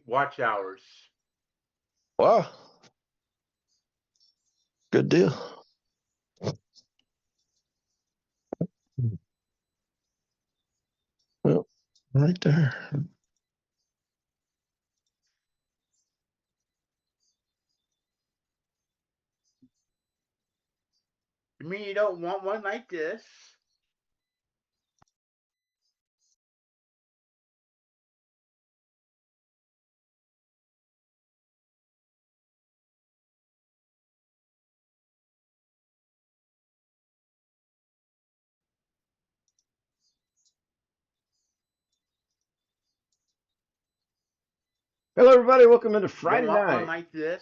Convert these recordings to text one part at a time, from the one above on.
watch hours. Wow. Good deal. Well, right there. You mean you don't want one like this? Hello, everybody. Welcome into You Friday don't want one night, like this?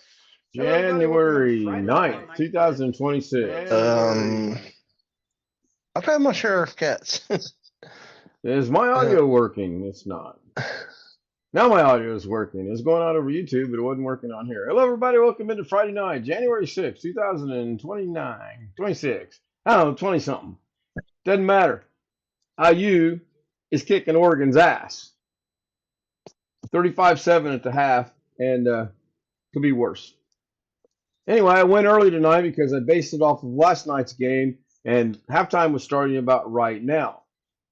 January 9th, 2026. I've had my share of cats. Is my audio working? It's not. Now my audio is working. It's going on over YouTube, but it wasn't working on here. Hello, everybody. Welcome into Friday night, January 6th, 2029, 26. I don't know, 20 something. Doesn't matter. IU is kicking Oregon's ass. 35-7 at the half, and could be worse. Anyway, I went early tonight because I based it off of last night's game, and halftime was starting about right now.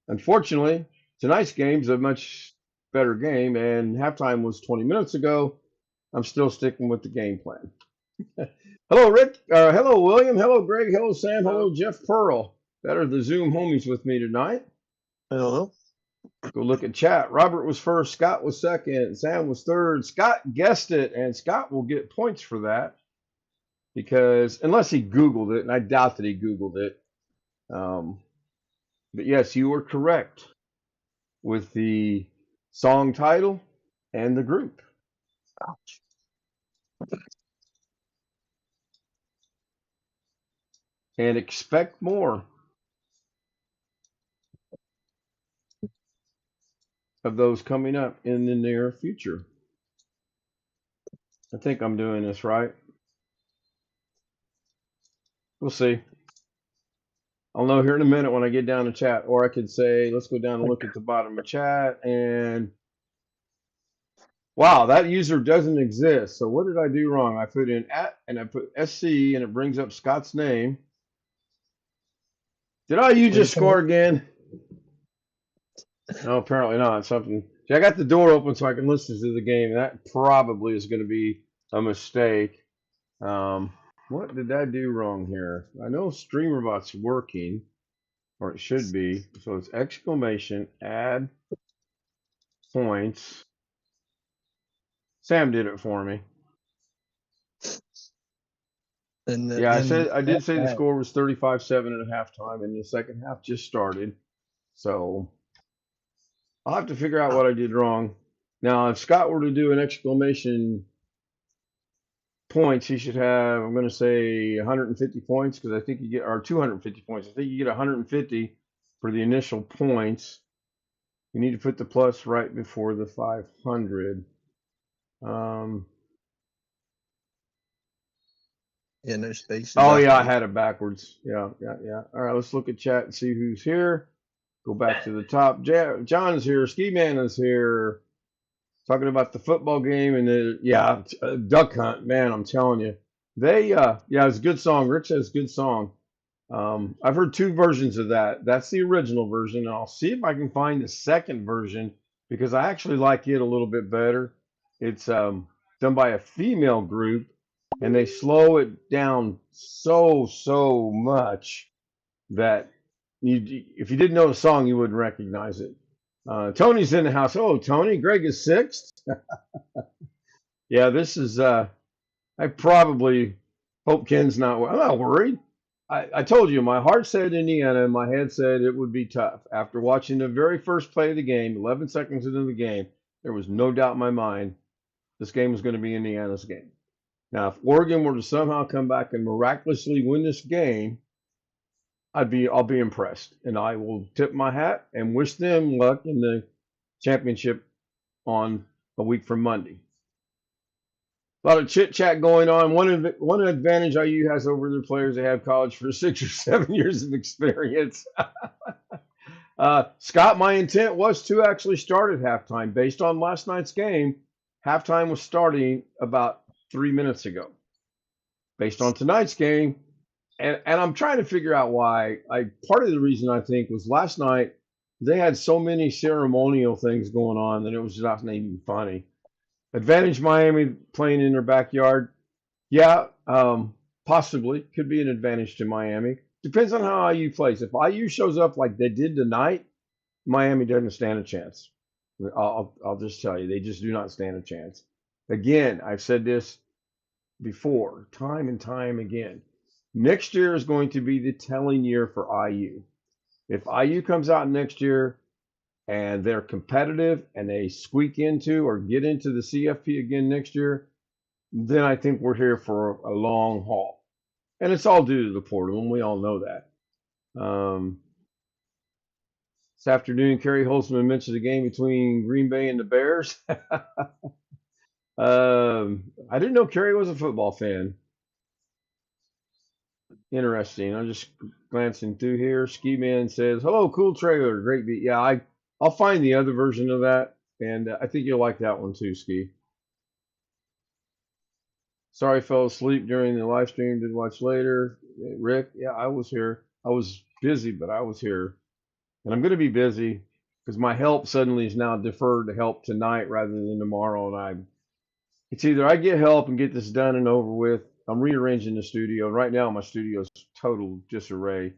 Unfortunately, tonight's game's a much better game, and halftime was 20 minutes ago. I'm still sticking with the game plan. Hello, Rick. Hello, William. Hello, Greg. Hello, Sam. Hello, Jeff Pearl. That are the Zoom homies with me tonight. Hello. Go look at chat. Robert was first. Scott was second. Sam was third. Scott guessed it, and Scott will get points for that because unless he Googled it, and I doubt that he Googled it. But yes, you were correct with the song title and the group. Ouch. And expect more of those coming up in the near future. I think I'm doing this right. We'll see. I'll know here in a minute when I get down to chat, or I could say, let's go down and look at the bottom of chat, and wow, that user doesn't exist. So what did I do wrong? I put in at, and I put SC, and it brings up Scott's name. Did IU just score again? No, apparently not. Something. See, I got the door open so I can listen to the game. That probably is going to be a mistake. What did I do wrong here? I know StreamerBot's working, or it should be. So it's exclamation, add points. Sam did it for me. Yeah, I did say the score was 35-7 at halftime, and the second half just started. So I'll have to figure out what I did wrong. Now, if Scott were to do an exclamation points, he should have, I'm going to say 150 points because I think you get, or 250 points. I think you get 150 for the initial points. You need to put the plus right before the 500. Yeah, no spaces. Oh, yeah, I had it backwards. Yeah. All right, let's look at chat and see who's here. Go back to the top. John's here. Ski Man is here. Talking about the football game and the duck hunt. Man, I'm telling you, it's a good song. Rich says good song. I've heard two versions of that. That's the original version. And I'll see if I can find the second version because I actually like it a little bit better. It's done by a female group, and they slow it down so much that if you didn't know the song, you wouldn't recognize it. Tony's in the house. Oh, Tony. Greg is sixth. Yeah, this is. I probably hope Ken's not. I'm not worried. I told you, my heart said Indiana, and my head said it would be tough. After watching the very first play of the game, 11 seconds into the game, there was no doubt in my mind this game was going to be Indiana's game. Now, if Oregon were to somehow come back and miraculously win this game, I'll be impressed, and I will tip my hat and wish them luck in the championship on a week from Monday. A lot of chit chat going on. One advantage IU has over their players, they have college for 6 or 7 years of experience. Scott, my intent was to actually start at halftime. Based on last night's game, halftime was starting about 3 minutes ago. Based on tonight's game, and I'm trying to figure out why. Part of the reason I think was last night they had so many ceremonial things going on that it was just not even funny. Advantage Miami playing in their backyard. Yeah, possibly could be an advantage to Miami. Depends on how IU plays. If IU shows up like they did tonight, Miami doesn't stand a chance. I'll just tell you, they just do not stand a chance. Again, I've said this before, time and time again. Next year is going to be the telling year for IU. If IU comes out next year and they're competitive and they squeak into or get into the CFP again next year, then I think we're here for a long haul. And it's all due to the portal, and we all know that. This afternoon, Kerry Holzman mentioned the game between Green Bay and the Bears. I didn't know Kerry was a football fan. Interesting. I'm just glancing through here. Ski Man says, "Hello, cool trailer, great beat." Yeah, I'll find the other version of that, and I think you'll like that one too, Ski. Sorry, I fell asleep during the live stream. Did watch later. Rick, yeah, I was here. I was busy, but I was here, and I'm going to be busy because my help suddenly is now deferred to help tonight rather than tomorrow, and it's either I get help and get this done and over with. I'm rearranging the studio. Right now, my studio is total disarray.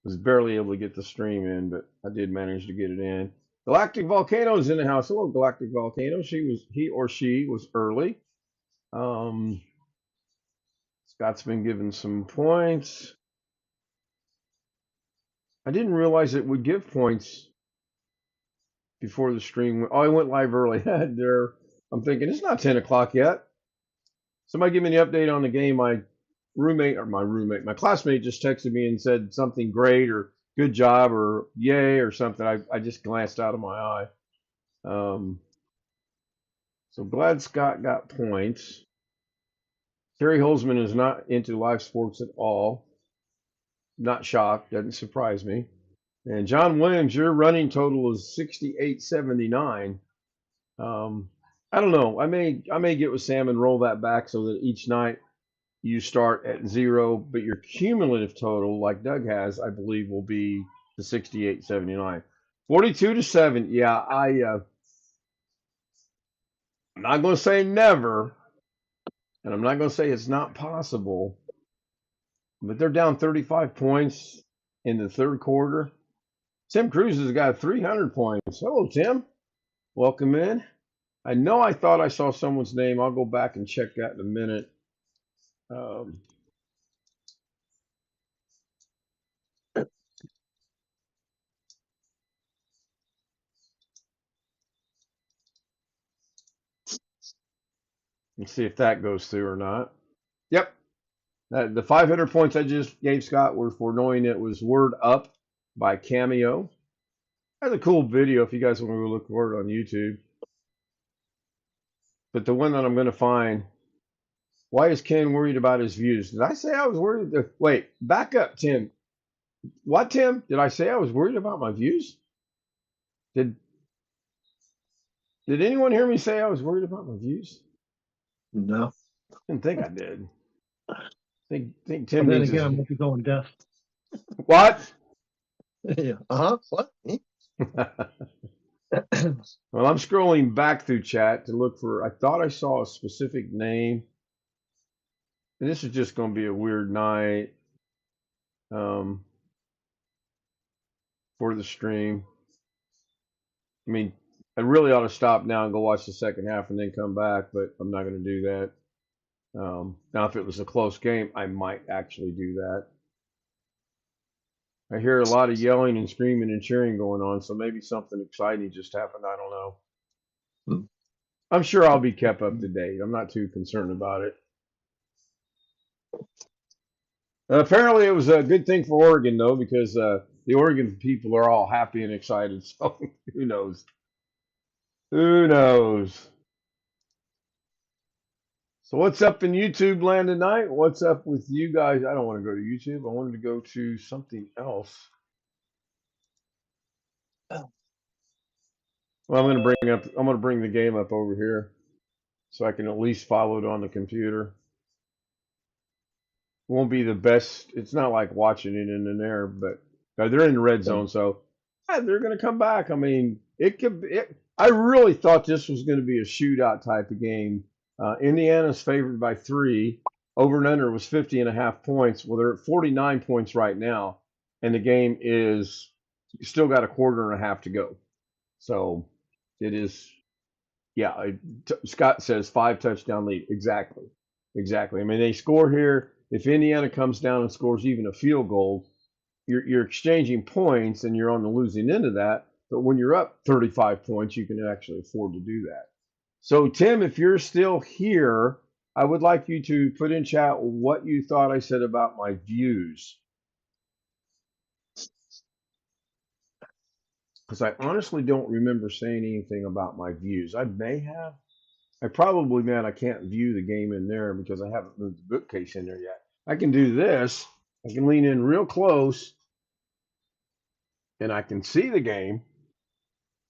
Was barely able to get the stream in, but I did manage to get it in. Galactic Volcano is in the house. Hello, Galactic Volcano. He or she was early. Scott's been given some points. I didn't realize it would give points before the stream. Oh, I went live early. There, I'm thinking it's not 10 o'clock yet. Somebody give me the update on the game. My classmate just texted me and said something great or good job or yay or something. I just glanced out of my eye. So glad Scott got points. Terry Holzman is not into live sports at all. Not shocked. Doesn't surprise me. And John Williams, your running total is 68.79. I don't know. I may get with Sam and roll that back so that each night you start at 0, but your cumulative total, like Doug has, I believe, will be the 68.79. 42-7. Yeah, I'm not going to say never, and I'm not going to say it's not possible, but they're down 35 points in the third quarter. Tim Cruz has got 300 points. Hello, Tim. Welcome in. I know I thought I saw someone's name. I'll go back and check that in a minute. Let's see if that goes through or not. Yep. The 500 points I just gave Scott were for knowing it was Word Up by Cameo. That's a cool video if you guys want to go look for it on YouTube. But the one that I'm going to find, why is Ken worried about his views? Did I say I was worried? Wait, back up, Tim. What, Tim? Did I say I was worried about my views? Did anyone hear me say I was worried about my views? No. Didn't think I did. Think And Tim then needs again, I'm his... going to be going deaf. What? Yeah. What? Well, I'm scrolling back through chat to look for, I thought I saw a specific name. And this is just going to be a weird night for the stream. I mean, I really ought to stop now and go watch the second half and then come back, but I'm not going to do that. Now, if it was a close game, I might actually do that. I hear a lot of yelling and screaming and cheering going on, so maybe something exciting just happened. I don't know. I'm sure I'll be kept up to date. I'm not too concerned about it. Apparently, it was a good thing for Oregon, though, because the Oregon people are all happy and excited. So who knows? Who knows? So what's up in YouTube land tonight? What's up with you guys? I don't want to go to YouTube. I wanted to go to something else. Well, I'm gonna bring the game up over here so I can at least follow it on the computer. Won't be the best. It's not like watching it in there, but they're in the red zone, so they're going to come back. I mean, it could. I really thought this was going to be a shootout type of game. Indiana's favored by 3. Over and under was 50.5 points. Well, they're at 49 points right now, and the game is still got a quarter and a half to go. So it is. Yeah, Scott says 5 touchdown lead. Exactly. Exactly. I mean, they score here. If Indiana comes down and scores even a field goal, you're exchanging points and you're on the losing end of that. But when you're up 35 points, you can actually afford to do that. So, Tim, if you're still here, I would like you to put in chat what you thought I said about my views. Because I honestly don't remember saying anything about my views. I may have. I probably, man, I can't view the game in there because I haven't moved the bookcase in there yet. I can do this. I can lean in real close and I can see the game.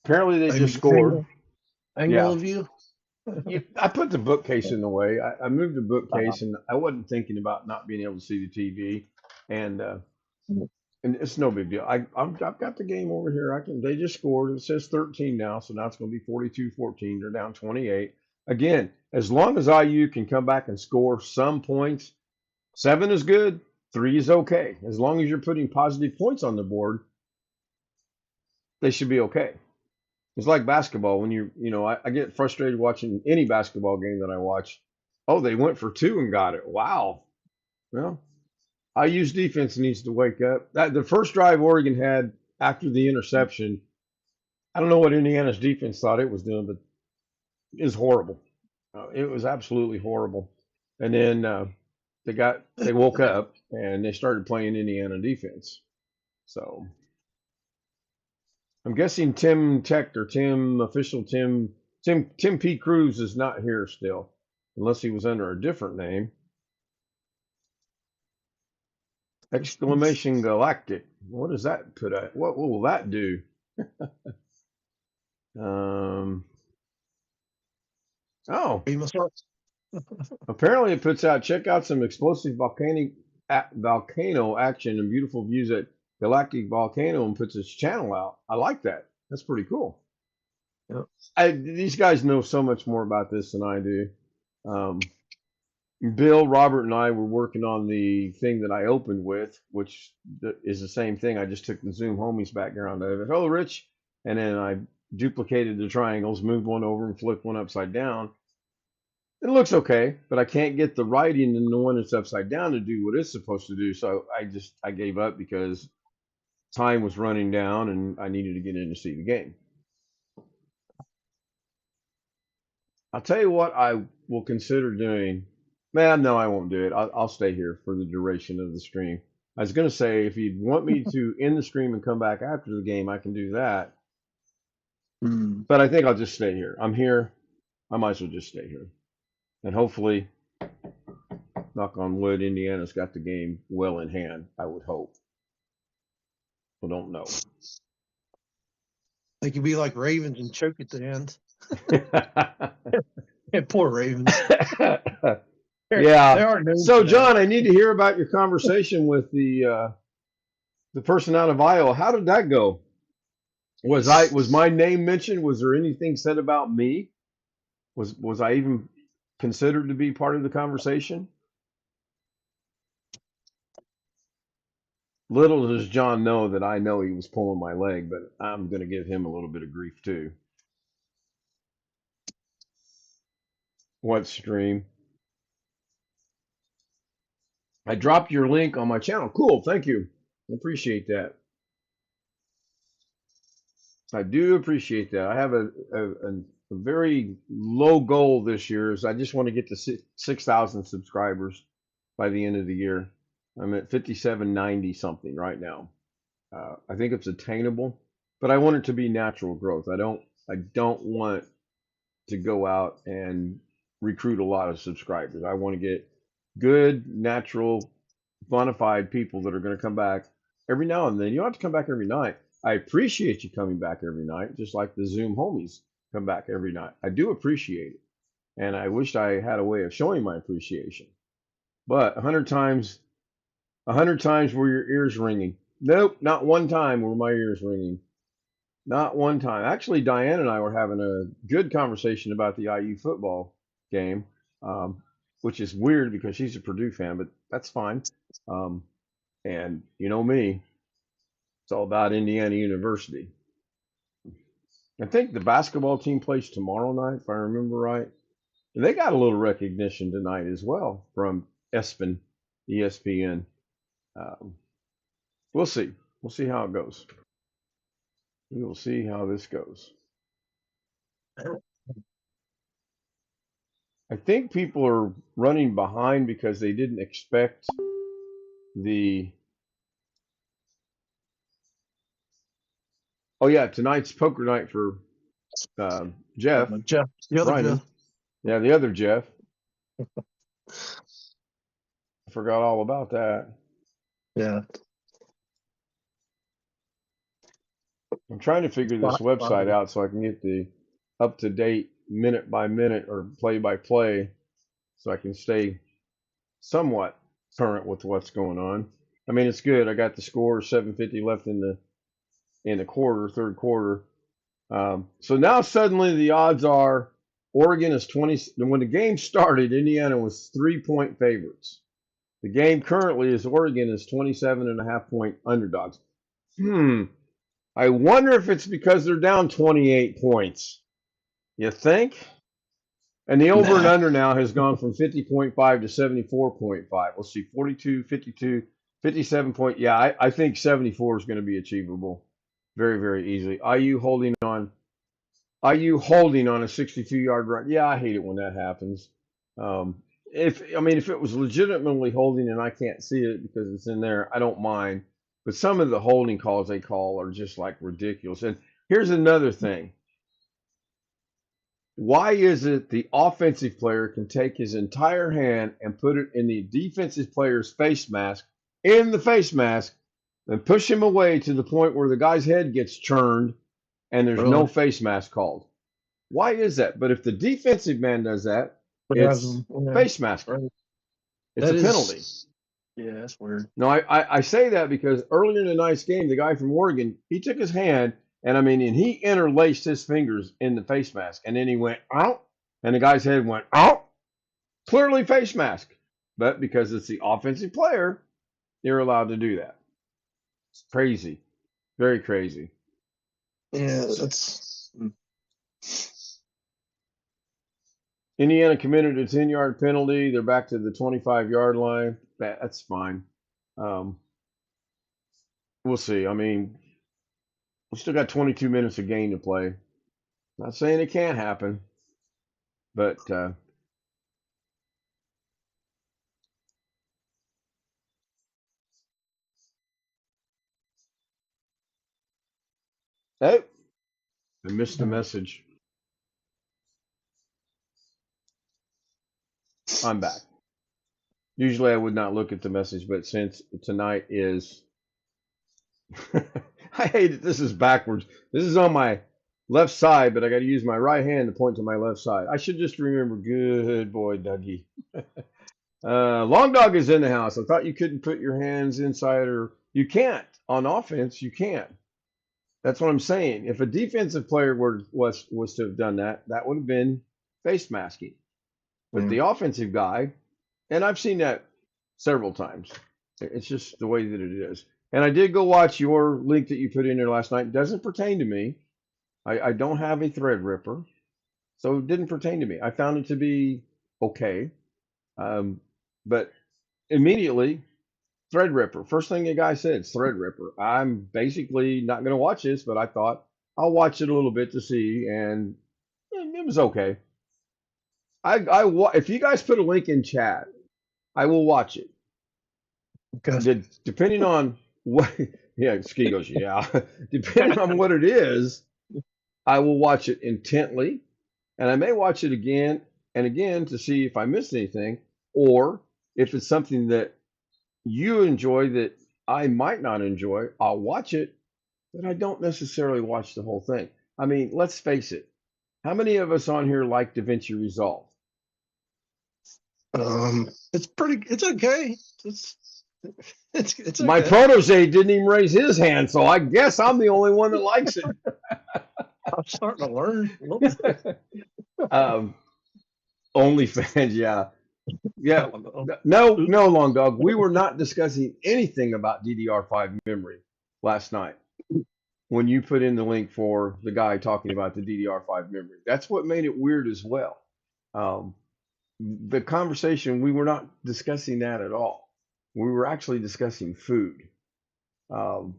Apparently they just scored. Angle of view. I put the bookcase in the way. I moved the bookcase and I wasn't thinking about not being able to see the TV. And it's no big deal. I've got the game over here. They just scored. It says 13 now, so now it's going to be 42-14. They're down 28. Again, as long as IU can come back and score some points, 7 is good, 3 is okay. As long as you're putting positive points on the board, they should be okay. It's like basketball. When I get frustrated watching any basketball game that I watch. Oh, they went for 2 and got it. Wow. Well, IU's defense needs to wake up. The first drive Oregon had after the interception, I don't know what Indiana's defense thought it was doing, but it was horrible. It was absolutely horrible. And then they woke up and they started playing Indiana defense. So I'm guessing Tim Tech or Tim P. Cruz is not here still, unless he was under a different name. Exclamation Galactic. What does that put at? What will that do? Oh, apparently it puts out, check out some explosive volcano action and beautiful views at Galactic Volcano, and puts its channel out. I like that. That's pretty cool. Yep. These guys know so much more about this than I do. Bill, Robert, and I were working on the thing that I opened with, which is the same thing. I just took the Zoom Homies background of it. Hello, Rich. And then I duplicated the triangles, moved one over, and flipped one upside down. It looks okay, but I can't get the writing in the one that's upside down to do what it's supposed to do. So I gave up because time was running down and I needed to get in to see the game. I'll tell you what I will consider doing. Man, no, I won't do it. I'll stay here for the duration of the stream. I was going to say, if you want me to end the stream and come back after the game, I can do that. But I think I'll just stay here. I'm here. I might as well just stay here. And hopefully, knock on wood, Indiana's got the game well in hand, I would hope. I don't know. They could be like Ravens and choke at the end. Yeah, poor Ravens. Yeah. So, John, I need to hear about your conversation with the person out of Iowa. How did that go? Was my name mentioned? Was there anything said about me? Was I even considered to be part of the conversation? Little does John know that I know he was pulling my leg, but I'm going to give him a little bit of grief too. What stream? I dropped your link on my channel. Cool, thank you. I appreciate that. I do appreciate that. I have a very low goal this year. Is I just want to get to 6,000 subscribers by the end of the year. I'm at 5,790 something right now. I think it's attainable, but I want it to be natural growth. I don't want to go out and recruit a lot of subscribers. I want to get good, natural, bona fide people that are going to come back every now and then. You don't have to come back every night, I appreciate you coming back every night, just like the Zoom homies come back every night. I do appreciate it. And I wished I had a way of showing my appreciation. But 100 times were your ears ringing. Nope, not one time were my ears ringing. Not one time. Actually, Diane and I were having a good conversation about the IU football game, which is weird because she's a Purdue fan, but that's fine. And you know me, it's all about Indiana University. I think the basketball team plays tomorrow night, if I remember right. And they got a little recognition tonight as well from ESPN. We'll see. We'll see how it goes. We will see how this goes. I think people are running behind because they didn't expect the. Oh yeah, tonight's poker night for Jeff. Jeff, the other Ryan. Jeff. Yeah, the other Jeff. I forgot all about that. Yeah. I'm trying to figure this website out so I can get the up-to-date minute by minute or play by play so I can stay somewhat current with what's going on. I mean, it's good. I got the score 7:50 left in the quarter, third quarter. So now suddenly the odds are Oregon is 20. When the game started, Indiana was 3-point favorites. The game currently is Oregon is 27.5-point underdogs. I wonder if it's because they're down 28 points. You think? And the over and under now has gone from 50.5 to 74.5. We'll see 42, 52, 57 point. Yeah, I think 74 is going to be achievable very, very easily. IU holding on a 62-yard run. Yeah, I hate it when that happens. If it was legitimately holding and I can't see it because it's in there, I don't mind. But some of the holding calls they call are just like ridiculous. And here's another thing. Why is it the offensive player can take his entire hand and put it in the defensive player's face mask, and push him away to the point where the guy's head gets churned and there's no face mask called? Why is that? But if the defensive man does that, it's face mask. Right. It's a penalty. Yeah, that's weird. No, I say that because earlier in the night's game, the guy from Oregon, he took his hand and he interlaced his fingers in the face mask, and then he went out, and the guy's head went out. Clearly face mask, but because it's the offensive player, you're allowed to do that. It's crazy, very crazy. Yeah, that's. Indiana committed a 10-yard penalty. They're back to the 25-yard line. That's fine. We'll see. I mean, we still got 22 minutes of game to play. Not saying it can't happen, but hey, I missed the message. I'm back. Usually I would not look at the message, but since tonight is, I hate it. This is backwards. This is on my left side, but I got to use my right hand to point to my left side. I should just remember. Good boy, Dougie. Long Dog is in the house. I thought you couldn't put your hands inside, or you can't on offense. You can't. That's what I'm saying. If a defensive player was to have done that, that would have been face masking. But the offensive guy, and I've seen that several times. It's just the way that it is. And I did go watch your link that you put in there last night. It doesn't pertain to me. I don't have a thread ripper, so it didn't pertain to me. I found it to be okay. But immediately, thread ripper. First thing the guy said, is thread ripper. I'm basically not going to watch this, but I thought I'll watch it a little bit to see, and it was okay. If you guys put a link in chat, I will watch it. Okay. Depending on what, yeah, Ski goes, yeah. Depending on what it is, I will watch it intently, and I may watch it again and again to see if I missed anything, or if it's something that you enjoy that I might not enjoy, I'll watch it but I don't necessarily watch the whole thing. I mean, let's face it. How many of us on here like DaVinci Resolve? It's pretty. It's okay. It's it's My okay. protege didn't even raise his hand, so I guess I'm the only one that likes it. I'm starting to learn a little bit. um, OnlyFans, yeah. Yeah, Oh, no, Long Dog. We were not discussing anything about DDR5 memory last night when you put in the link for the guy talking about the DDR5 memory. That's what made it weird as well. Um, the conversation, we were not discussing that at all. We were actually discussing food. Um,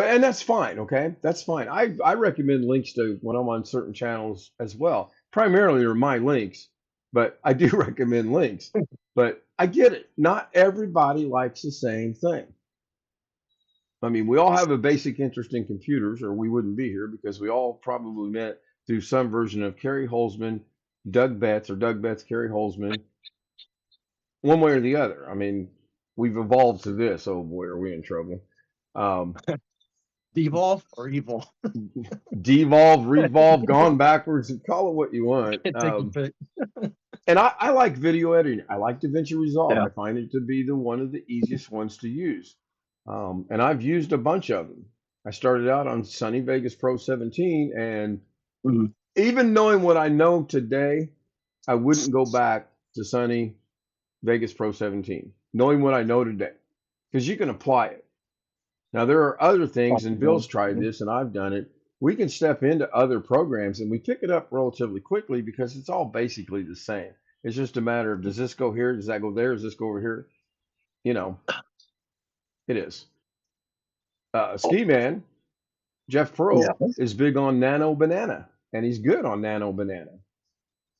and that's fine, okay? That's fine. I recommend links to when I'm on certain channels as well. Primarily are my links, but I do recommend links. But I get it. Not everybody likes the same thing. I mean, we all have a basic interest in computers, or we wouldn't be here because we all probably met through some version of Kerry Holzman, Doug Betts, or Doug Betts, Kerry Holzman, one way or the other. I mean, we've evolved to this. Oh boy, are we in trouble. Um, devolve or evil? Devolve, revolve, gone backwards, and call it what you want. Take your pick. And I like video editing. I like DaVinci Resolve. Yeah. I find it to be the one of the easiest ones to use. And I've used a bunch of them. I started out on Sunny Vegas Pro 17, and even knowing what I know today, I wouldn't go back to Sunny Vegas Pro 17, knowing what I know today, because you can apply it. Now, there are other things, and Bill's tried this, and I've done it. We can step into other programs, and we pick it up relatively quickly because it's all basically the same. It's just a matter of, does this go here? Does that go there? Does this go over here? You know, it is. Ski Man, Jeff Pearl, is big on Nano Banana, and he's good on Nano Banana.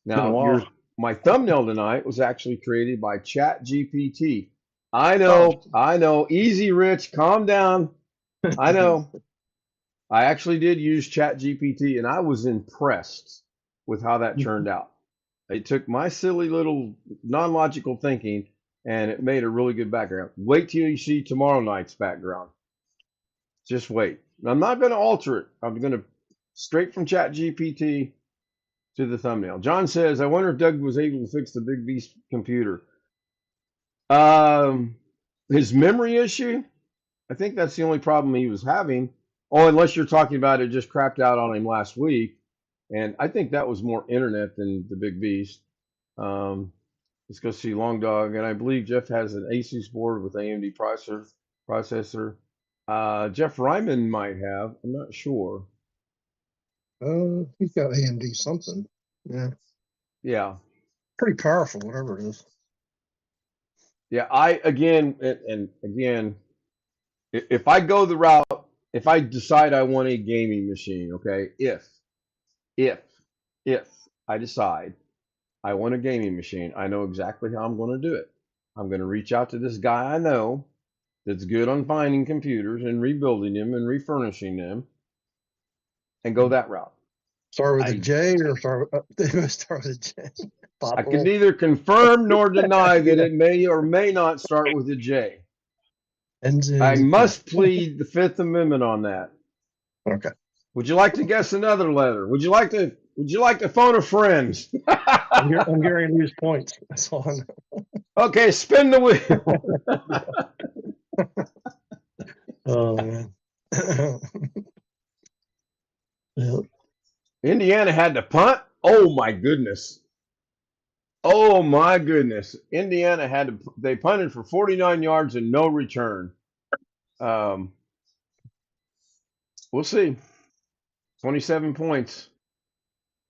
Now, my thumbnail tonight was actually created by Chat GPT. I know. Easy, Rich. Calm down. I know. I actually did use Chat GPT, and I was impressed with how that turned out. It took my silly little non-logical thinking, and it made a really good background. Wait till you see tomorrow night's background. Just wait. I'm not going to alter it. I'm going to straight from Chat GPT to the thumbnail. John says, I wonder if Doug was able to fix the Big Beast computer. His memory issue, I think that's the only problem he was having. Oh, unless you're talking about it just crapped out on him last week. And I think that was more internet than the Big Beast. Let's go see Long Dog. And I believe Jeff has an Asus board with AMD processor. Jeff Ryman might have. I'm not sure. He's got AMD something. Yeah. Yeah. Pretty powerful, whatever it is. Yeah, again, if I go the route, if I decide I want a gaming machine, okay, if I decide I want a gaming machine, I know exactly how I'm going to do it. I'm going to reach out to this guy I know that's good on finding computers and rebuilding them and refurnishing them, and go that route. Start with a J or start with a J? I can neither confirm nor deny that it may or may not start with a J. I must plead the Fifth Amendment on that. Okay. Would you like to guess another letter? Would you like to phone a friend? I'm getting to lose points. That's all I know. Okay, spin the wheel. Oh man. Yep. Indiana had to punt. Oh my goodness. Oh my goodness. Indiana they punted for 49 yards and no return. We'll see. 27 points.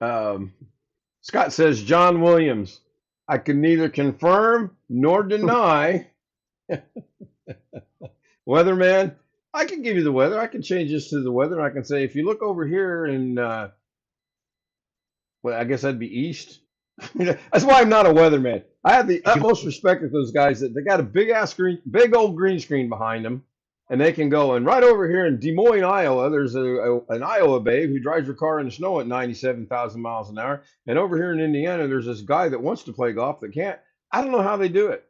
Scott says, John Williams, I can neither confirm nor deny. Weatherman, I can give you the weather. I can change this to the weather. I can say, if you look over here and, well, I guess that'd be east. That's why I'm not a weatherman. I have the utmost respect for those guys that they got a big old green screen behind them, and they can go. And right over here in Des Moines, Iowa, there's an Iowa babe who drives her car in the snow at 97,000 miles an hour. And over here in Indiana, there's this guy that wants to play golf that can't. I don't know how they do it.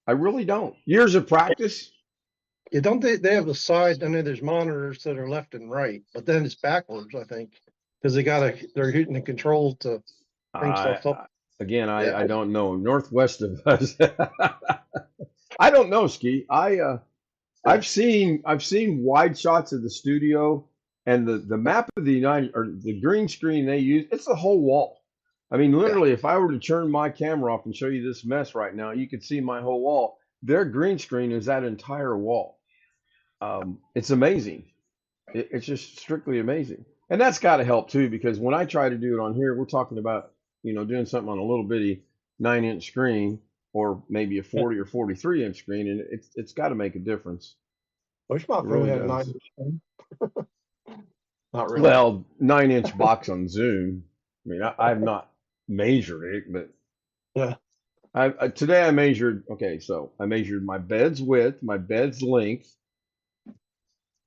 I really don't. Years of practice. Yeah, don't they have the side? I know there's monitors that are left and right, but then it's backwards, I think, because they're hitting the control to bring I stuff up. again, Yeah. I don't know. Northwest of us, I don't know, Ski. I've seen wide shots of the studio and the map of the United or the green screen they use. It's the whole wall. I mean, Yeah. literally, if I were to turn my camera off and show you this mess right now, you could see my whole wall. Their green screen is that entire wall. It's amazing. It's just strictly amazing, and that's got to help too because when I try to do it on here, we're talking about doing something on a little bitty 9-inch screen or maybe a 40 or 43-inch screen, and it's got to make a difference. Wish It my phone really had a does. 9-inch. Not really. Well, 9-inch box on Zoom. I mean, I've not measured it, but Yeah. today I measured. Okay, so I measured my bed's width, my bed's length,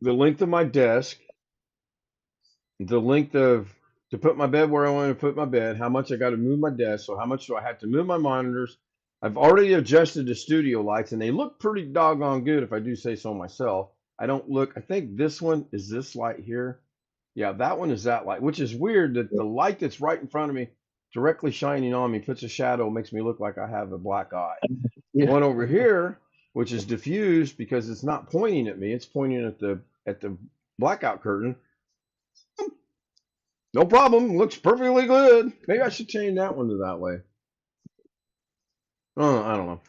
the length of my desk, the length of to put my bed where I want to put my bed, how much I got to move my desk, so how much do I have to move my monitors. I've already adjusted the studio lights, and they look pretty doggone good if I do say so myself. I think this one is this light here. Yeah, that one is that light, which is weird that the light that's right in front of me, directly shining on me, puts a shadow, makes me look like I have a black eye. The Yeah. one over here, which is diffused because it's not pointing at me, it's pointing at the blackout curtain. No problem, looks perfectly good. Maybe I should change that one to that way. Oh, I don't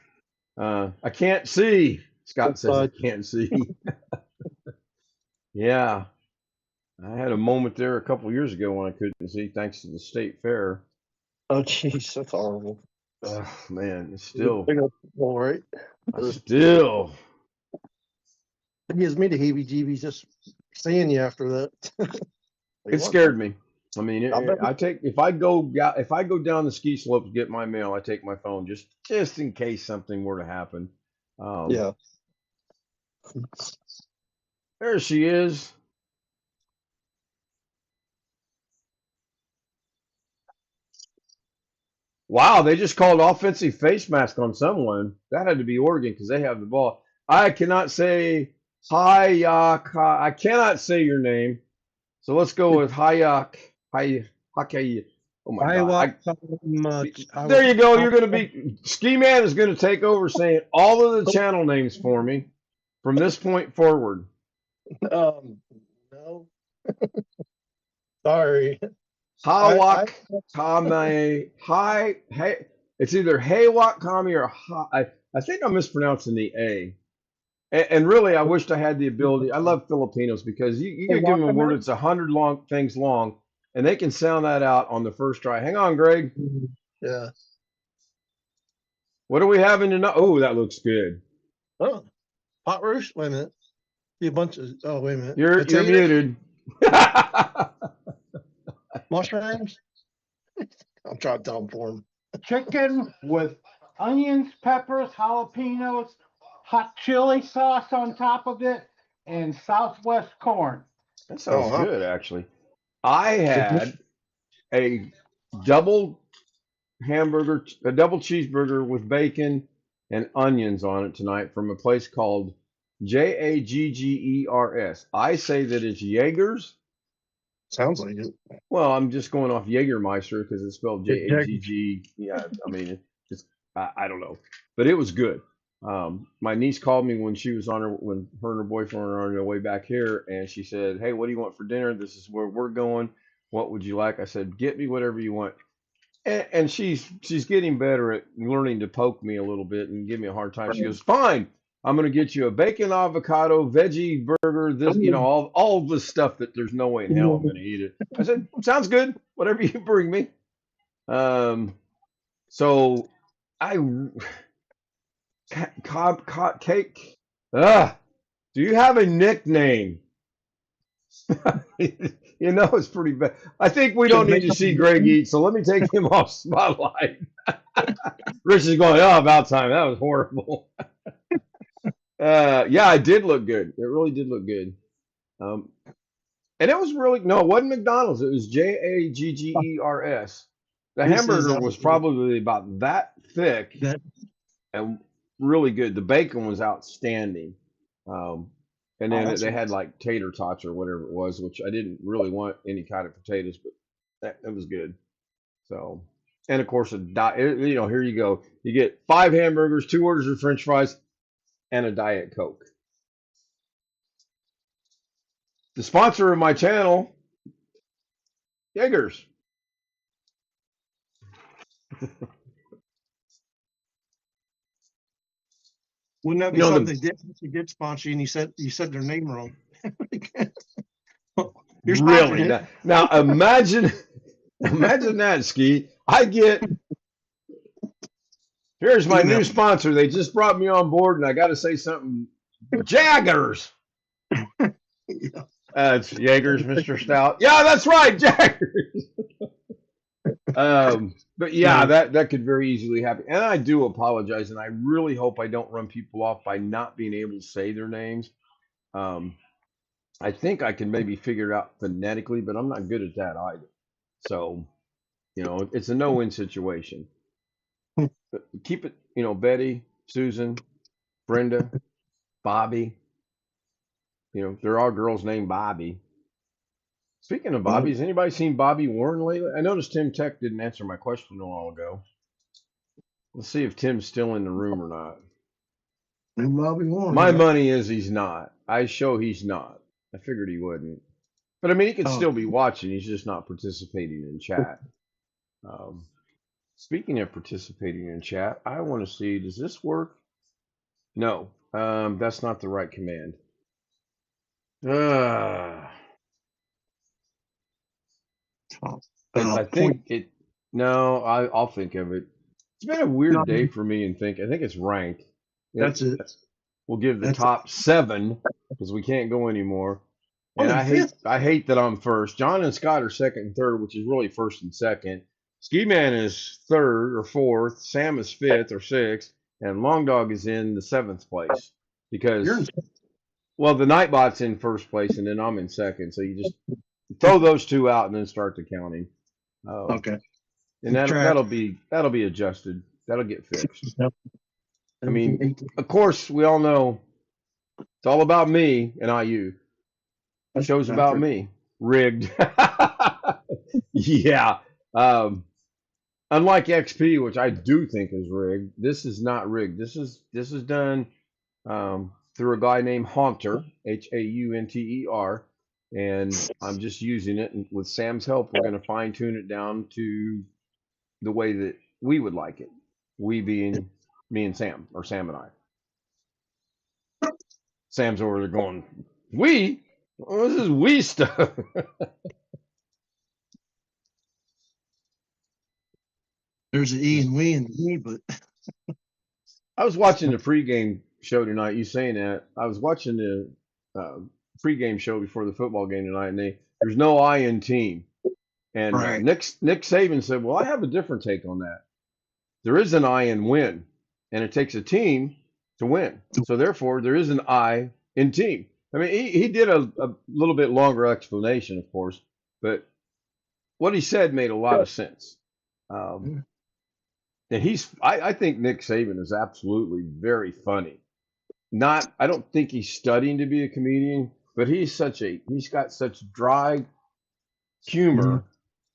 know. I can't see. Scott says I can't see. Yeah, I had a moment there a couple years ago when I couldn't see, thanks to the state fair. Oh, jeez, that's horrible. Oh man, it's Big old people, right? still. It gives me the heebie-jeebies just seeing you after that. It scared me. I mean, I bet. I take if I go down the ski slope to get my mail, I take my phone just in case something were to happen. Yeah. There she is. Wow, they just called offensive face mask on someone. That had to be Oregon because they have the ball. I cannot say Hayak. I cannot say your name. So let's go with Hayak. Hayak. Oh my I God. walk so much. There you go. You're going to be Ski Man is going to take over saying all of the channel names for me from this point forward. No. Sorry. Hawak Kame. Hi. Hey. It's either Haywak Kami or I think I'm mispronouncing the A. And really, I wished I had the ability. I love Filipinos because you can give them a word that's 100 long things long, and they can sound that out on the first try. Hang on, Greg. Yeah. What are we having tonight? Oh, that looks good. Oh, pot roast. Wait a minute. See a bunch of. Oh, wait a minute. You're muted. Mushrooms. I'm trying to tell them for them. Chicken with onions, peppers, jalapenos, hot chili sauce on top of it, and Southwest corn. That sounds good, actually. I had a double cheeseburger with bacon and onions on it tonight from a place called Jaggers. I say that it's Jaegers. Sounds like it. Well, I'm just going off Jägermeister because it's spelled Jagg. Yeah, I mean, I don't know, but it was good. My niece called me when when her and her boyfriend were on their way back here, and she said, "Hey, what do you want for dinner? This is where we're going. What would you like?" I said, "Get me whatever you want." And she's getting better at learning to poke me a little bit and give me a hard time. She goes, "Fine, I'm going to get you a bacon avocado veggie burger. This, all this stuff that there's no way in hell I'm going to eat it." I said, "Sounds good. Whatever you bring me." So I cake. Do you have a nickname? It's pretty bad. I think we don't need to see Greg eat, so let me take him off spotlight. Rich is going, "Oh, about time. That was horrible." Yeah, it did look good. It really did look good. And it was really, no, it wasn't McDonald's. It was Jaggers. The hamburger was probably about that thick and really good. The bacon was outstanding. And Oh, then that's they had nice. like tater tots or whatever it was, which I didn't really want any kind of potatoes, but that was good. So, and of course, here you go. You get 5 hamburgers, 2 orders of French fries, and a Diet Coke. The sponsor of my channel, Jaegers. Wouldn't that be You know, something they did sponsor you and you said their name wrong? You're really sponsoring it. now imagine that, Ski. Here's my Email. new sponsor. They just brought me on board, and I got to say something. Jaggers. Yeah. It's Jaegers, Mr. Stout. Yeah, that's right, Jaggers. But yeah, that could very easily happen. And I do apologize, and I really hope I don't run people off by not being able to say their names. I think I can maybe figure it out phonetically, but I'm not good at that either. So, it's a no-win situation. But keep it, Betty, Susan, Brenda, Bobby. There are girls named Bobby. Speaking of Bobby, has anybody seen Bobby Warren lately? I noticed Tim Tech didn't answer my question a while ago. Let's see if Tim's still in the room or not. Bobby Warren. My money is he's not. I show he's not. I figured he wouldn't. But I mean, he could still be watching. He's just not participating in chat. Speaking of participating in chat, I want to see, does this work? No, that's not the right command. I think it. No, I'll think of it. It's been a weird day for me and I think it's rank. That's it. We'll give the top 7 because we can't go anymore. And Oh, I hate that I'm first. John and Scott are second and third, which is really first and second. Ski Man is third or fourth. Sam is 5th or 6th, and Long Dog is in the 7th place because the Nightbot's in first place, and then I'm in second. So you just throw those 2 out and then start the counting. okay. And that'll be adjusted. That'll get fixed. I mean, of course, we all know it's all about me and IU. The show's about me. Rigged. Yeah. Unlike XP, which I do think is rigged, this is not rigged. This is done through a guy named Haunter, Haunter, and I'm just using it. And with Sam's help, we're going to fine tune it down to the way that we would like it. We being me and Sam, or Sam and I. Sam's over there going, we? Well, this is we stuff. There's an E and we and me, but I was watching the pregame show tonight. You saying that? I was watching the pregame show before the football game tonight, and there's no I in team. And Nick Saban said, "Well, I have a different take on that. There is an I in win, and it takes a team to win. So therefore, there is an I in team." I mean, he did a little bit longer explanation, of course, but what he said made a lot of sense. And I think Nick Saban is absolutely very funny. I don't think he's studying to be a comedian, but he's got such dry humor.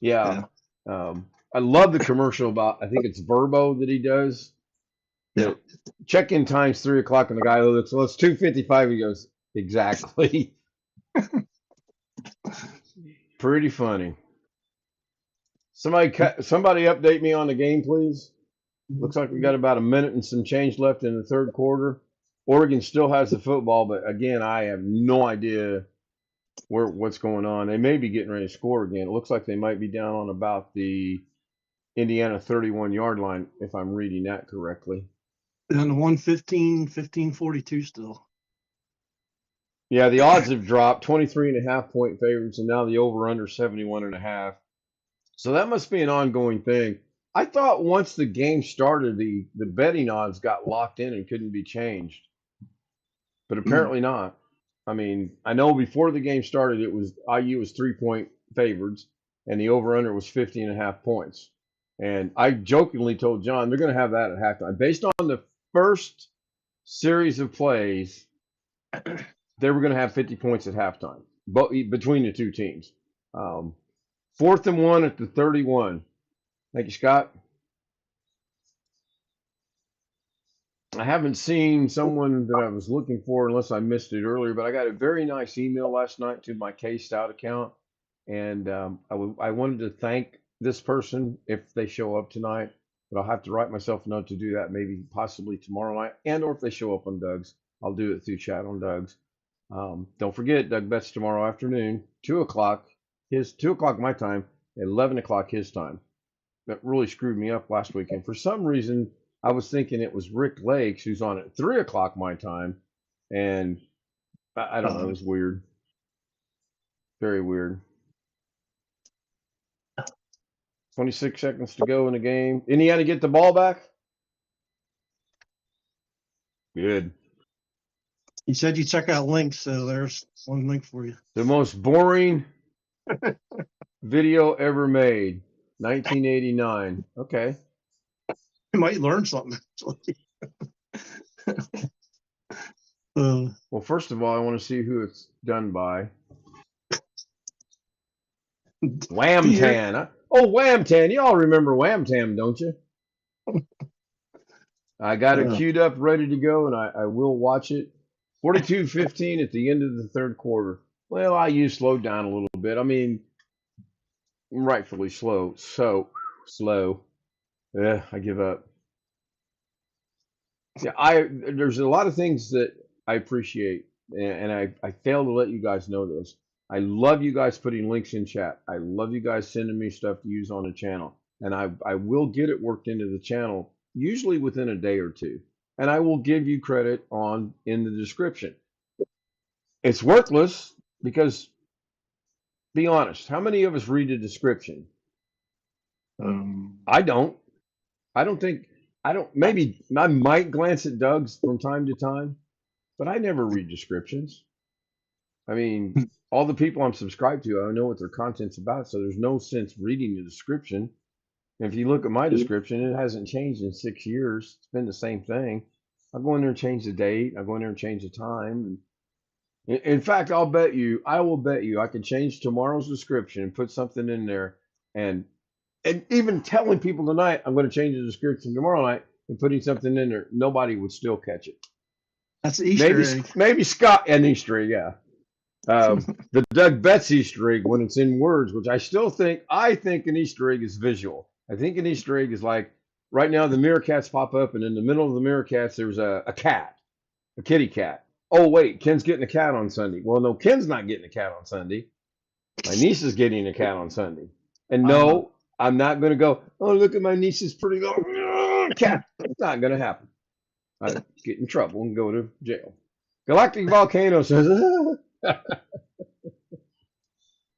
Yeah. I love the commercial about, I think it's Verbo that he does. Yeah. Check-in time's 3 o'clock, and the guy looks, well, it's 2:55. He goes, exactly. Pretty funny. Somebody update me on the game, please. Looks like we got about a minute and some change left in the third quarter. Oregon still has the football, but again, I have no idea what's going on. They may be getting ready to score again. It looks like they might be down on about the Indiana 31-yard line, if I'm reading that correctly. On the 115-42 still. Yeah, the odds have dropped. 23.5 point favorites, and now the over/under 71.5. So that must be an ongoing thing. I thought once the game started, the betting odds got locked in and couldn't be changed, but apparently not. I mean, I know before the game started, IU was 3-point favorites, and the over/under was 50.5 points. And I jokingly told John they're going to have that at halftime, based on the first series of plays. they were going to have 50 points at halftime, but between the two teams. 4th and 1 at the 31. Thank you, Scott. I haven't seen someone that I was looking for unless I missed it earlier, but I got a very nice email last night to my K-Stout account, and I wanted to thank this person if they show up tonight, but I'll have to write myself a note to do that maybe possibly tomorrow night, and or if they show up on Doug's, I'll do it through chat on Doug's. Don't forget, Doug Betts tomorrow afternoon, 2 o'clock, 2 o'clock my time, 11 o'clock his time. That really screwed me up last weekend. For some reason, I was thinking it was Rick Lakes who's on at 3 o'clock my time, and I don't know, it was weird. Very weird. 26 seconds to go in the game. Indiana get the ball back? Good. He said you check out links, so there's one link for you. The most boring video ever made. 1989. Okay. You might learn something, actually. Well, first of all, I want to see who it's done by. Wham-Tan. Oh, Wham-Tan. You all remember Wham-Tan, don't you? I got it queued up, ready to go, and I will watch it. 42-15 at the end of the third quarter. Well, IU slowed down a little bit. I mean, rightfully slow. So slow. Yeah, I give up. Yeah, there's a lot of things that I appreciate, and I fail to let you guys know this. I love you guys putting links in chat. I love you guys sending me stuff to use on the channel, and I will get it worked into the channel usually within a day or two, and I will give you credit in the description. It's worthless because, be honest, how many of us read the description? I don't. Maybe I might glance at Doug's from time to time, but I never read descriptions. I mean, all the people I'm subscribed to, I know what their content's about, so there's no sense reading the description. And if you look at my description, it hasn't changed in 6 years. It's been the same thing. I'll go in there and change the date. I'll go in there and change the time. In fact, I will bet you, I could change tomorrow's description and put something in there, and even telling people tonight I'm going to change the description tomorrow night and putting something in there, nobody would still catch it. That's an Easter egg. Maybe Scott, an Easter egg, yeah. The Doug Betts Easter egg when it's in words, which I think an Easter egg is visual. I think an Easter egg is like, right now the Meerkats pop up, and in the middle of the Meerkats there's a cat, a kitty cat. Oh wait, Ken's getting a cat on Sunday. Well, no, Ken's not getting a cat on Sunday. My niece is getting a cat on Sunday. And no, I'm not going to go, oh, look at my niece's pretty little cat. It's not going to happen. I'd get in trouble and go to jail. Galactic Volcano says,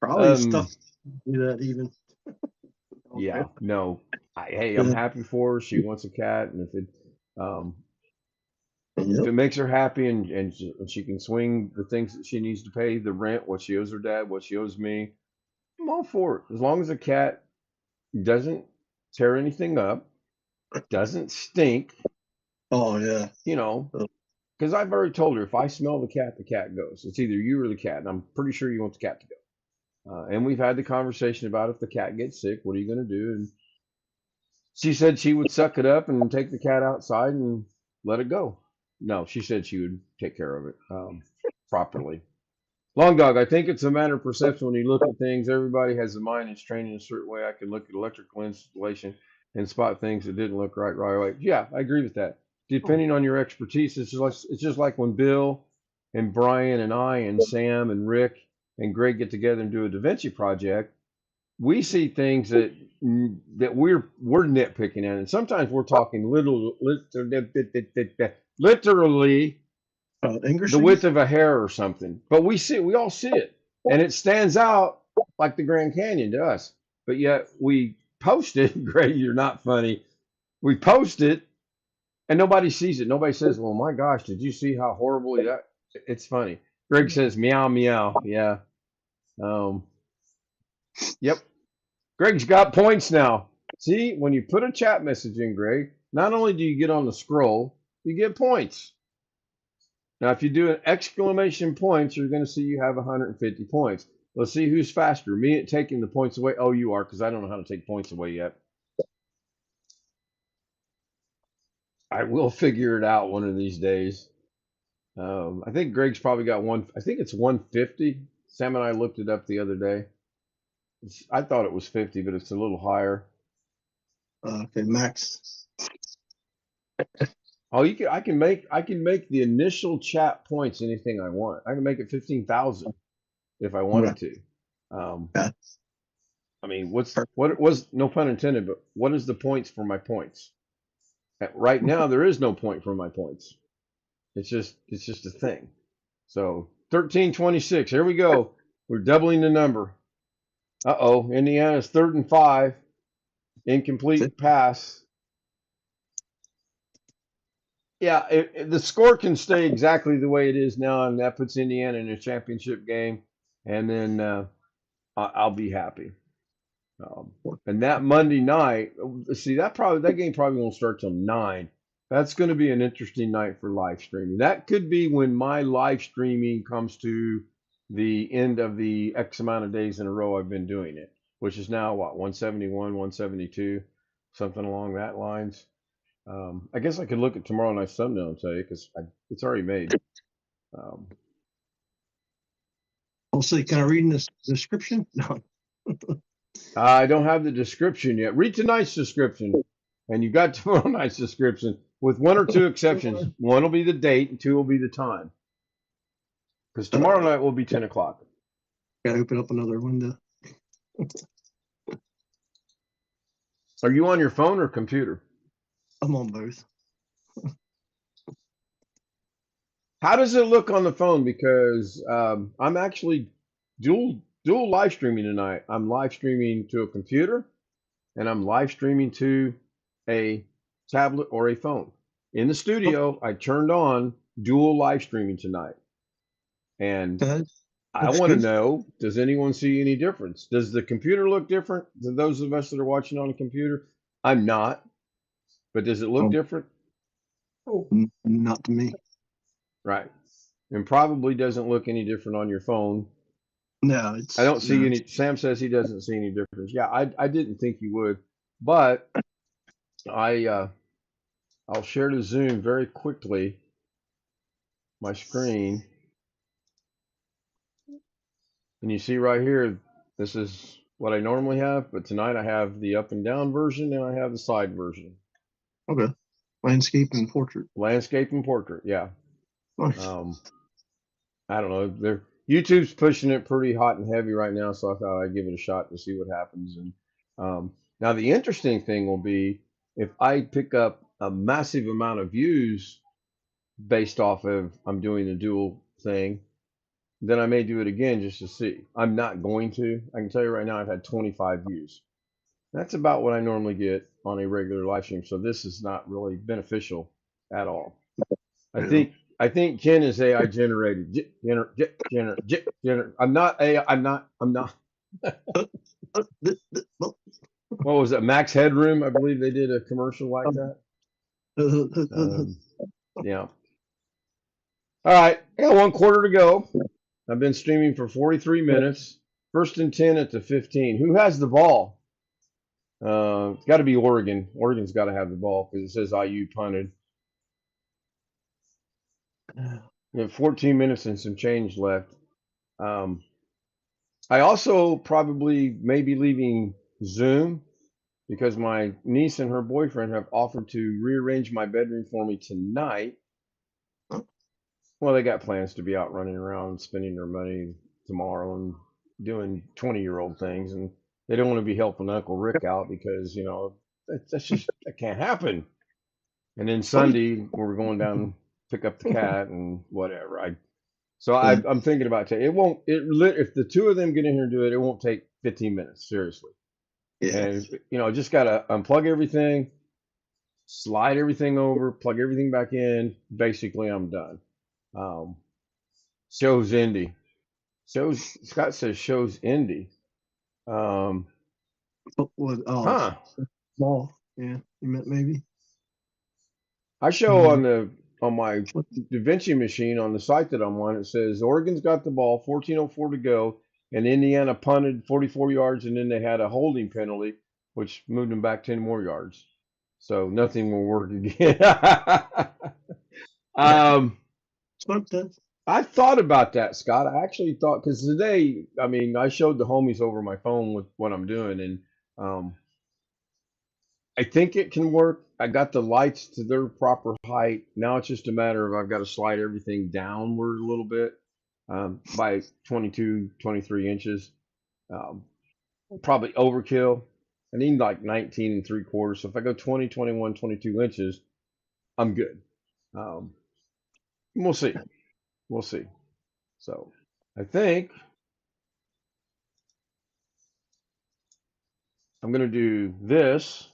probably stuff do that even. Yeah, no. Hey, I'm happy for her. She wants a cat, and if it makes her happy and she can swing the things that she needs to pay, the rent, what she owes her dad, what she owes me, I'm all for it. As long as the cat doesn't tear anything up, doesn't stink. Oh, yeah. You know, because I've already told her, if I smell the cat goes. It's either you or the cat, and I'm pretty sure you want the cat to go. And we've had the conversation about if the cat gets sick, what are you going to do? And she said she would suck it up and take the cat outside and let it go. No, she said she would take care of it properly. Long Dog, I think it's a matter of perception when you look at things. Everybody has a mind that's trained in a certain way. I can look at electrical installation and spot things that didn't look right away. Yeah, I agree with that. Depending on your expertise, it's just like when Bill and Brian and I and Sam and Rick and Greg get together and do a Da Vinci project. We see things that we're nitpicking at, and sometimes we're talking literally the width of a hair or something. But we all see it, and it stands out like the Grand Canyon to us. But yet we post it. Greg, you're not funny. We post it, and nobody sees it. Nobody says, "Well, my gosh, did you see how horrible that?" It's funny. Greg says, "Meow, meow." Yeah. Yep. Greg's got points now. See, when you put a chat message in, Greg, not only do you get on the scroll, you get points. Now, if you do an exclamation points, you're going to see you have 150 points. Let's see who's faster. Me at taking the points away. Oh, you are, because I don't know how to take points away yet. I will figure it out one of these days. I think Greg's probably got one. I think it's 150. Sam and I looked it up the other day. I thought it was 50, but it's a little higher. Okay, max. Oh, I can make the initial chat points anything I want. I can make it 15,000 if I wanted to. Yeah. I mean, what was, no pun intended, but what is the points for my points? Right now, there is no point for my points. It's just a thing. So 1326. Here we go. We're doubling the number. Uh-oh. Indiana's 3rd and 5. Incomplete pass. Yeah, the score can stay exactly the way it is now, and that puts Indiana in a championship game, and then I'll be happy. And that Monday night, see that game probably won't start till 9. That's going to be an interesting night for live streaming. That could be when my live streaming comes to the end of the X amount of days in a row I've been doing it, which is now what, 171, 172, something along that lines. I guess I could look at tomorrow night's thumbnail and tell you because it's already made. Also, can I read in this description? No. I don't have the description yet. Read tonight's description, and you got tomorrow night's description with 1 or 2 exceptions. 1 will be the date, and 2 will be the time. Because tomorrow night will be 10 o'clock. Gotta open up another window. Are you on your phone or computer? I'm on both. How does it look on the phone? Because I'm actually dual live streaming tonight. I'm live streaming to a computer, and I'm live streaming to a tablet or a phone. In the studio, I turned on dual live streaming tonight. And I want to know, does anyone see any difference? Does the computer look different than those of us that are watching on a computer? I'm not. But does it look different? Not to me. Right. And probably doesn't look any different on your phone. No, I don't see any. Sam says he doesn't see any difference. Yeah, I didn't think you would, but I'll share the Zoom very quickly. My screen, and you see right here, this is what I normally have, but tonight I have the up and down version, and I have the side version. Okay. Landscape and portrait. Landscape and portrait, yeah. Nice. I don't know. YouTube's pushing it pretty hot and heavy right now, so I thought I'd give it a shot to see what happens. And now the interesting thing will be if I pick up a massive amount of views based off of I'm doing the dual thing, then I may do it again just to see. I'm not going to. I can tell you right now, I've had 25 views. That's about what I normally get on a regular live stream. So this is not really beneficial at all. I think Ken is AI generated. I'm not AI. I'm not. What was it? Max Headroom. I believe they did a commercial like that. Yeah. All right. I got 1 quarter to go. I've been streaming for 43 minutes. 1st and 10 at the 15. Who has the ball? It's got to be Oregon. Oregon's got to have the ball because it says IU punted. We have 14 minutes and some change left. I also probably may be leaving Zoom because my niece and her boyfriend have offered to rearrange my bedroom for me tonight. Well, they got plans to be out running around spending their money tomorrow and doing 20-year-old things, and they don't want to be helping Uncle Rick out because, you know, that can't happen. And then Sunday we're going down pick up the cat and whatever. I'm thinking about it. If the 2 of them get in here and do it, it won't take 15 minutes, seriously. Yeah. And, you know, just got to unplug everything, slide everything over, plug everything back in. Basically, I'm done. Shows Indy. Scott says shows Indy. Small. Yeah, you meant maybe. I show on the on my Da Vinci machine on the site that I'm on. It says Oregon's got the ball, 14:04 to go, and Indiana punted 44 yards, and then they had a holding penalty, which moved them back 10 more yards. So nothing will work again. Something. I thought about that, Scott. I actually thought because today, I mean, I showed the homies over my phone with what I'm doing, and I think it can work. I got the lights to their proper height. Now it's just a matter of I've got to slide everything downward a little bit by 22, 23 inches. Um, Probably overkill. I need like 19 and 3/4. So if I go 20, 21, 22 inches, I'm good. Um, we'll see. We'll see. So I think I'm going to do this.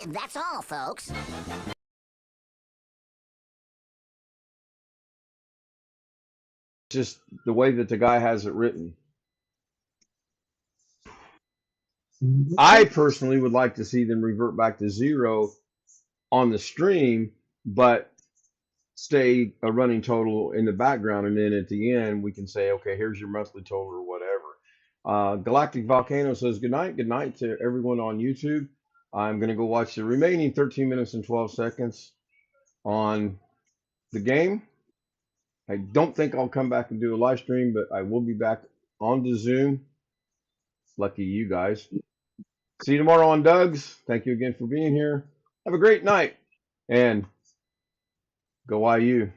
That's all, folks. Just the way that the guy has it written. I personally would like to see them revert back to 0 on the stream, but stay a running total in the background, and then at the end we can say, okay, here's your monthly total or whatever. Galactic Volcano says good night to everyone on YouTube. I'm going to go watch the remaining 13 minutes and 12 seconds on the game. I don't think I'll come back and do a live stream, but I will be back on the Zoom. Lucky you guys. See you tomorrow on Doug's. Thank you again for being here. Have a great night, and go IU.